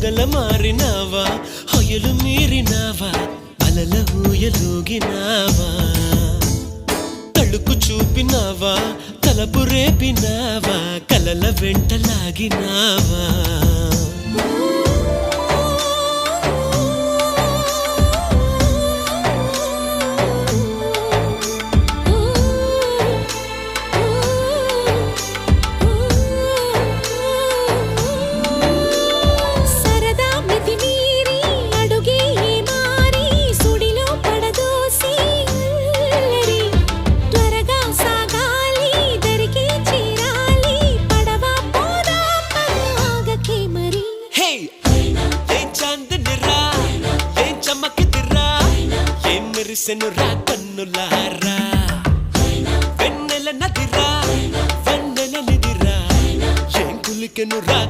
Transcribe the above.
మొగల మారినావా హొయలు మీరినావా అలల ఊయలూగినావా తళుకు చూపినావా తలపు రేపినావా కలల వెంటలాగినావా మెరిసెనురా కన్నులారా వెన్నెల నదిరా వెన్నెల నిదిరా ఏం కులికెనురా